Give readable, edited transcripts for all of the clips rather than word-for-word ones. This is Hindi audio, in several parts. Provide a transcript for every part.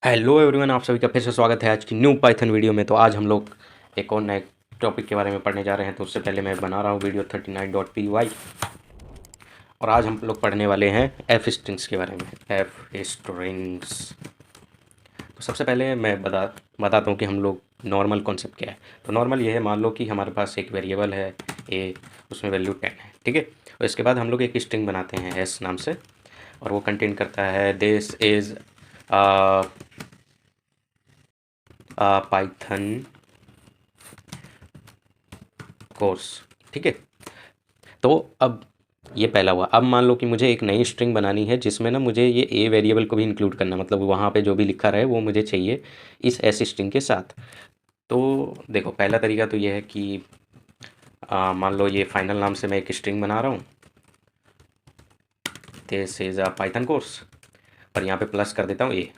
हेलो एवरीवन, आप सभी का फिर से स्वागत है आज की न्यू पाइथन वीडियो में। तो आज हम लोग एक और नए टॉपिक के बारे में पढ़ने जा रहे हैं। तो उससे पहले मैं बना रहा हूँ वीडियो 39.py और आज हम लोग पढ़ने वाले हैं एफ स्ट्रिंग्स के बारे में। एफ स्ट्रिंग्स, तो सबसे पहले मैं बताता हूँ कि हम लोग नॉर्मल कॉन्सेप्ट क्या है। तो नॉर्मल ये है, मान लो कि हमारे पास एक वेरिएबल है ए, उसमें वैल्यू 10 है, ठीक है। और इसके बाद हम लोग एक स्ट्रिंग बनाते हैं एस नाम से, और वो कंटेन करता है दिस इज़ पाइथन कोर्स, ठीक है। तो अब ये पहला हुआ। अब मान लो कि मुझे एक नई स्ट्रिंग बनानी है जिसमें ना मुझे ये ए वेरिएबल को भी इंक्लूड करना, मतलब वहाँ पे जो भी लिखा रहे वो मुझे चाहिए इस एस स्ट्रिंग के साथ। तो देखो, पहला तरीका तो ये है कि मान लो ये फाइनल नाम से मैं एक स्ट्रिंग बना रहा हूँ, this is a Python course, और यहाँ पे प्लस कर देता हूँ ए।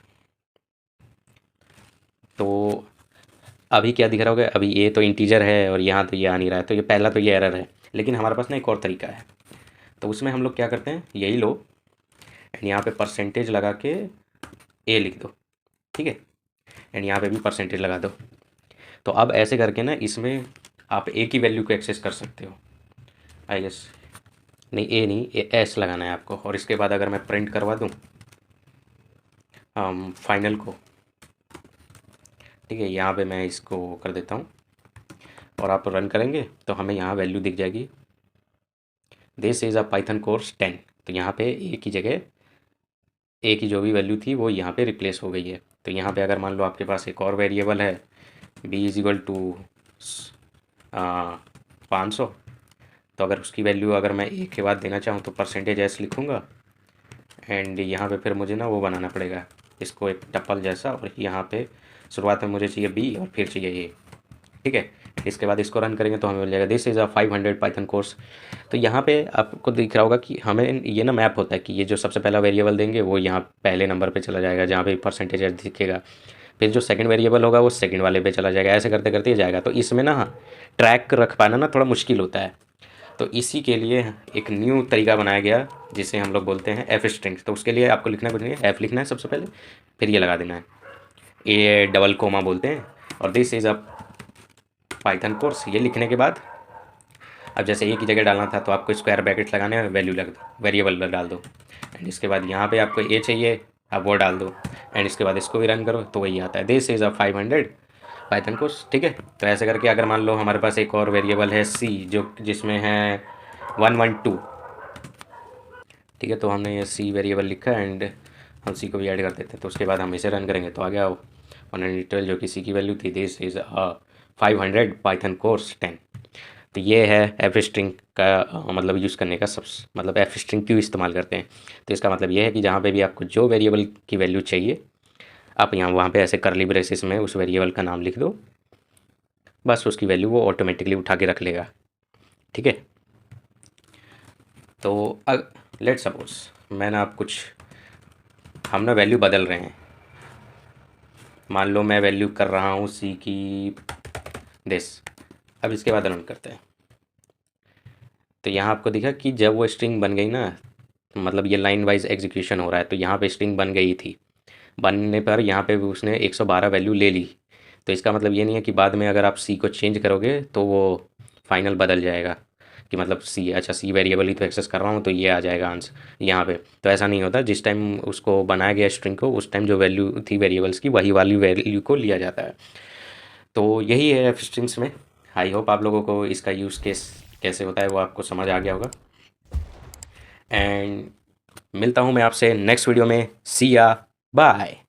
तो अभी क्या दिख रहा होगा, अभी ये तो इंटीजर है और यहाँ तो ये आ नहीं रहा है, तो ये पहला तो ये एरर है। लेकिन हमारे पास ना एक और तरीका है। तो उसमें हम लोग क्या करते हैं, यही लो एंड यहाँ पे परसेंटेज लगा के ए लिख दो, ठीक है। एंड यहाँ पे भी परसेंटेज लगा दो। तो अब ऐसे करके ना इसमें आप ए की वैल्यू को एक्सेस कर सकते हो, आई गेस। नहीं, ए नहीं, ए एस लगाना है आपको। और इसके बाद अगर मैं प्रिंट करवा दूँ फाइनल को, ठीक है, यहाँ पे मैं इसको कर देता हूँ और आप रन करेंगे तो हमें यहाँ वैल्यू दिख जाएगी, this is a Python course 10। तो यहाँ पे ए की जगह ए की जो भी वैल्यू थी वो यहाँ पे रिप्लेस हो गई है। तो यहाँ पे अगर मान लो आपके पास एक और वेरिएबल है बी इज इक्वल टू 500, तो अगर उसकी वैल्यू अगर मैं ए के बाद देना चाहूँ तो परसेंटेज एस लिखूँगा। एंड यहाँ पे फिर मुझे ना वो बनाना पड़ेगा इसको एक टपल जैसा, और यहाँ पे शुरुआत में मुझे चाहिए बी और फिर चाहिए ए, ठीक है। इसके बाद इसको रन करेंगे तो हमें मिल जाएगा this is a 500 Python course. तो यहाँ पे आपको दिख रहा होगा कि हमें ये ना मैप होता है कि ये जो सबसे पहला वेरिएबल देंगे वो यहाँ पहले नंबर पे चला जाएगा जहाँ पे परसेंटेज दिखेगा, फिर जो सेकंड वेरिएबल होगा वो सेकंड वाले पे चला जाएगा, ऐसे करते करते ये जाएगा। तो इसमें ना ट्रैक रख पाना ना थोड़ा मुश्किल होता है। तो इसी के लिए एक न्यू तरीका बनाया गया जिसे हम लोग बोलते हैं एफ स्ट्रिंग्स। तो उसके लिए आपको लिखना कुछ नहीं है, एफ लिखना है सबसे पहले, फिर ये लगा देना है, ए डबल कोमा बोलते हैं, और this is a Python course. ये लिखने के बाद अब जैसे ए की जगह डालना था तो आपको स्क्वायर ब्रैकेट लगाने हैं, वैल्यू लग दो, वेरिएबल डाल दो। एंड इसके बाद यहाँ पे आपको ए चाहिए, आप वो डाल दो। एंड इसके बाद इसको भी रन करो तो वही आता है, this is a 500 Python course, ठीक है। तो ऐसे करके अगर मान लो हमारे पास एक और वेरिएबल है सी जो जिसमें है 112, ठीक है। तो हमने ये सी वेरिएबल लिखा एंड हम सी को भी ऐड कर देते हैं। तो उसके बाद हम इसे रन करेंगे तो आ गया 112 जो कि सी की वैल्यू थी, दिस इज़ 500 पाइथन कोर्स 10। तो ये है एफ स्ट्रिंग का मतलब यूज़ करने का सब, मतलब एफ स्ट्रिंग क्यों इस्तेमाल करते हैं। तो इसका मतलब ये है कि जहाँ पे भी आपको जो वेरिएबल की वैल्यू चाहिए आप यहाँ वहाँ पे ऐसे करली ब्रेसिस में उस वेरिएबल का नाम लिख दो, बस उसकी वैल्यू वो ऑटोमेटिकली उठा के रख लेगा, ठीक है। तो लेट सपोज मैं ना आप कुछ हम ना वैल्यू बदल रहे हैं, मान लो मैं वैल्यू कर रहा हूँ सी की दिस। अब इसके बाद रन करते हैं तो यहाँ आपको दिखा कि जब वो स्ट्रिंग बन गई ना, मतलब ये लाइन वाइज एग्जीक्यूशन हो रहा है, तो यहाँ पे स्ट्रिंग बन गई थी। बनने पर यहाँ पे भी उसने 112 वैल्यू ले ली। तो इसका मतलब ये नहीं है कि बाद में अगर आप सी को चेंज करोगे तो वो फाइनल बदल जाएगा कि मतलब सी, अच्छा सी वेरिएबल ही तो एक्सेस कर रहा हूँ तो ये आ जाएगा आंसर यहाँ पे। तो ऐसा नहीं होता, जिस टाइम उसको बनाया गया स्ट्रिंग को उस टाइम जो वैल्यू थी वेरिएबल्स की वही वाली वैल्यू को लिया जाता है। तो यही है एफ स्ट्रिंग्स में। आई होप आप लोगों को इसका यूज़ केस कैसे होता है वो आपको समझ आ गया होगा। एंड मिलता हूँ मैं आपसे नेक्स्ट वीडियो में। सी या बाय।